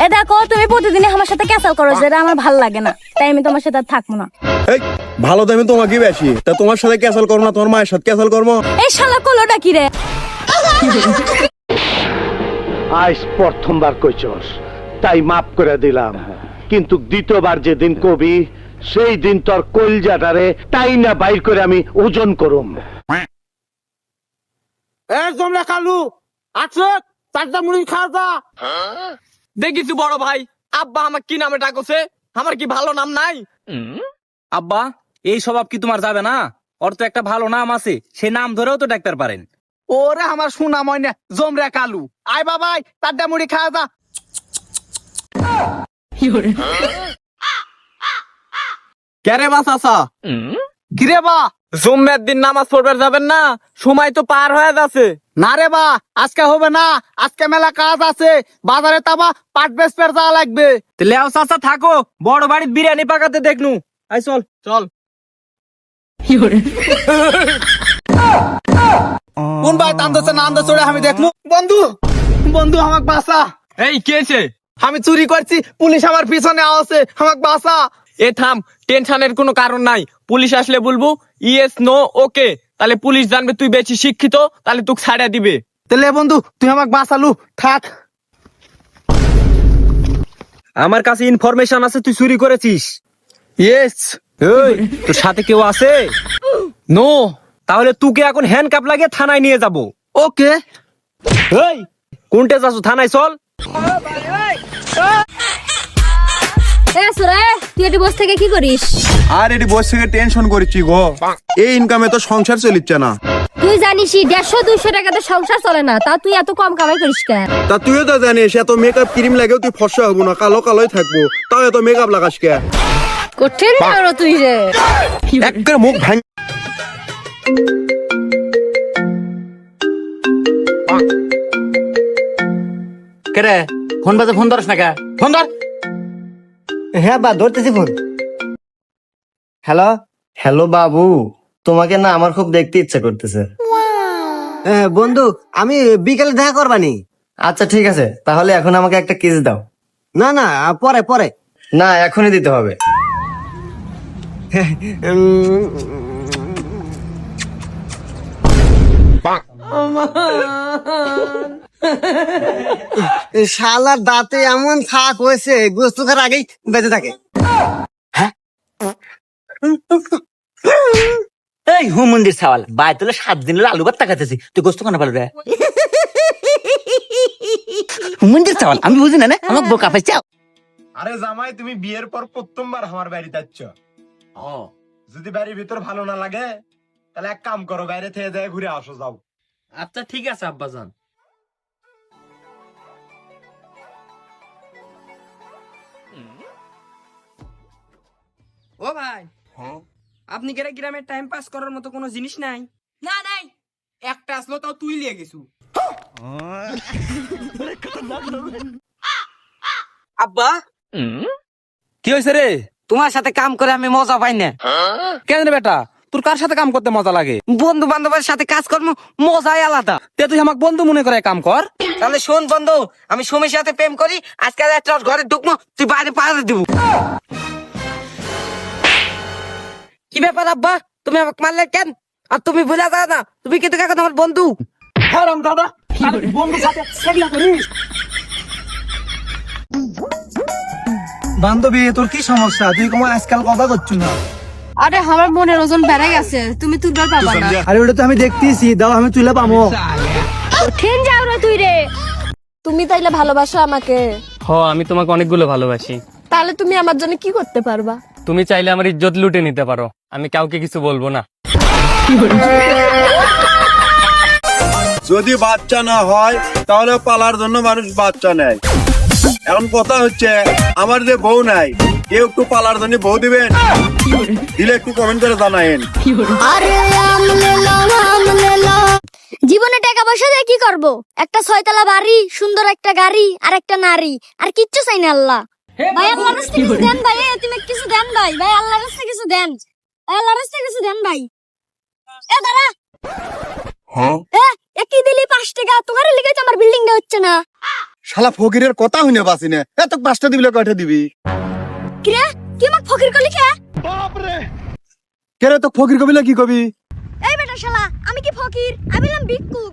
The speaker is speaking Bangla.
এ দেখো তুমি প্রতিদিন আমার সাথে ক্যাসাল করো, যেটা আমার ভালো লাগে না, তাই আমি তোমার সাথে আর থাকবো না। এই ভালো দামি তোমাকে বেশি, তা তোমার সাথে ক্যাসাল করবো না, তোমার মায়ের সাথে ক্যাসাল করবো। এই শালা কলোটা কি রে? আজ প্রথমবার কইছস তাই মাফ করে দিলাম, কিন্তু দ্বিতীয়বার যেদিন কবি সেই দিন তোর কলজাটারে তাই না বাইর করে আমি ওজন করুম। তোমরা কালু আছো, চারটা মুড়ি খাওয়া যা। দেখিস বড় ভাই, আব্বা আমার কি নামে ডাকছে? আমার কি ভালো নাম নাই? আব্বা, এই স্বভাব কি তোমার যাবে না? ওর তো একটা ভালো নাম আছে, সেই নাম ধরেও তো ডাক্তার পারেন। ওরে আমার শোনা ময়না জমরা কালু, আয় বাবাই চারটা মুড়ি খাওয়া যা। কেরে বা চাচা? কিরে বা জুম্মের দিন নামাজ পড়বার যাবেন না? সময় তো পার হয়ে যাচ্ছে। না রে বা, আজকে হবে না, আজকে মেলা কাজ আছে, বাজারে তাবা পাট বেচপের যাওয়া লাগবে। তাহলে আও চাচা থাকো, বড় বাড়ির বিরিয়ানি পাকাতে দেখনু। আই চল চল। কোন ভাই টানতেছে না আনতে চড়ে আমি দেখমু। বন্ধু বন্ধু আমাকে বাঁচা, এই কেছে? আমি চুরি করছি, পুলিশ আমার পিছনে আছে, আমাকে বাঁচা। এ থাম, টেনশনের কোনো কারণ নাই। পুলিশ আসলে বলবো ইয়েস নো ওকে, তাহলে পুলিশ জানবে তুই বেশি শিক্ষিত, তাহলে তোকে ছাড়া দিবে। তাহলে বন্ধু তুই আমাকে বাঁচালু, থাক। আমার কাছে ইনফরমেশন আছে তুই চুরি করেছিস। ইয়েস। এই, তোর সাথে কেউ আছে? নো। তাহলে তুকে এখন হ্যান্ডকাপ লাগিয়ে থানায় নিয়ে যাব। ওকে। এই, কোনটা যাচ্ছ? থানায় চল। এ সুরে, তুই এটি বস থেকে কি করিস? আর এটি বসে থেকে টেনশন করছি গো, এই ইনকামে তো সংসার চলিচ্ছে না। তুই জানিসই 150-200 টাকাতে সংসার চলে না, তা তুই এত কম কামাই করিস কেন? তা তুইও তো জানিস এত মেকআপ ক্রিম লাগেও তুই ফর্সা হবো না, কালো কালোই থাকবো, তাও এত মেকআপ লাগাস কে? কঠিন না তুই রে। একবার মুখ ভাঙ। কেরে ফোন বাজে, ফোন ধরস না কে? ফোন ধর। হ্যাঁ বা ধরতেছি ফোন। হ্যালো হ্যালো বাবু, তোমাকে না আমার খুব দেখতে ইচ্ছা করতেছে। বন্ধু আমি বিকেলে দেখা করবানি। আচ্ছা ঠিক আছে, তাহলে এখন আমাকে একটা কিস দাও। না না পরে পরে, না এখনই দিতে হবে। শালার দাঁতে এমন থাক হয়েছে, গোস্ত খাওয়ার আগেই বেঁচে থাকে। এই হু মন্দির ছাওয়াল, বাই তোলে 7 দিন আলু ভাত তাকাতেছি, তুই গোস্ত কেন পালো রে? মন্দির ছাওয়াল আমি বুঝি না, আমাকে বোকা পাইছাও। আরে জামাই, তুমি বিয়ের পর প্রথমবার আমার বাড়িতে যাচ্ছ। যদি বাড়ির ভিতর ভালো না লাগে তাহলে এক কাম করো, বাইরে থেকে যায় ঘুরে আসো যাও। আচ্ছা ঠিক আছে আব্বাজান। ও ভাই, আপনি কেরে গ্রামে টাইম পাস করার মতো কোনো জিনিস নাই? না নাই, একটা আসলো তাও তুই লিয়ে গেছু। আব্বা, কি হয়েছে রে? তোমার সাথে কাম করে আমি মজা পাই না। কেন রে বেটা, তোর কার সাথে কাম করতে মজা লাগে? বন্ধু বান্ধবের সাথে কাজ কর্ম মজাই আলাদা। তে তুই আমাকে বন্ধু মনে করে কাম কর। তাহলে শোন বন্ধু, আমি সুমির সাথে প্রেম করি, আজকে একটা ঘরে ঢুকবো, তুই বাইরে পাড়া দিব। কি ব্যাপার আব্বা, তুমি আমাকে মারলে কেন? আর তুমি ভুলে যাও না, তুমি কিন্তু এখন আমার বন্ধু। বান্ধবী তোর কি সমস্যা? তুই তোমার আজকাল কথা করছো না। আরে আমার মনের ওজন বেড়ে গেছে, তুমি তুলবার পাবা না। আরে ওটা তো আমি দেখতেছি, দাও আমি তুলে পাবো। কঠিন যাও রে তুই রে। তুমি তাইলে ভালোবাসো আমাকে? হ, আমি তোমাকে অনেকগুলো ভালোবাসি। তাহলে তুমি আমার জন্য কি করতে পারবা? তুমি চাইলে আমার ইজ্জত লুটে নিতে পারো, আমি কাউকে কিছু বলবো না। যদি বাচ্চা না হয় তাহলে পালার জন্য মানুষ বাচ্চা নেয়। এখন কথা হচ্ছে আমার যে বউ নাই, কেউ একটু পালার জন্য বউ দিবেন? দিলে একটু কমেন্ট করে জানায়েন। জীবনে টাকা পয়সা দিয়ে কি করব? একটা 6 তলা বাড়ি, সুন্দর একটা গাড়ি, আর একটা নারী, আর কিচ্ছু চাই না। আল্লাহ ভাই, আল্লাহর রাস্তায় কিছু দেন ভাই, তুমি কিছু দেন ভাই, ভাই আল্লাহর রাস্তায় কিছু দেন, আল্লাহর রাস্তায় কিছু দেন ভাই। এ দাঁড়া, হ্যাঁ একই দিলি 5 টাকা, তোমার লিগে আমার বিল্ডিংটা হচ্ছে না। শালা ফকিরের কথা হইনে বাসি না এত 5টা দিবলে কয়টা দিবি কিরে কি আমাক ফকির কলি কে? কে রে তো ফকির কবিলে কি কবি এই বেটা শালা আমি কি ফকির? আমি হলাম ভিক্ষুক।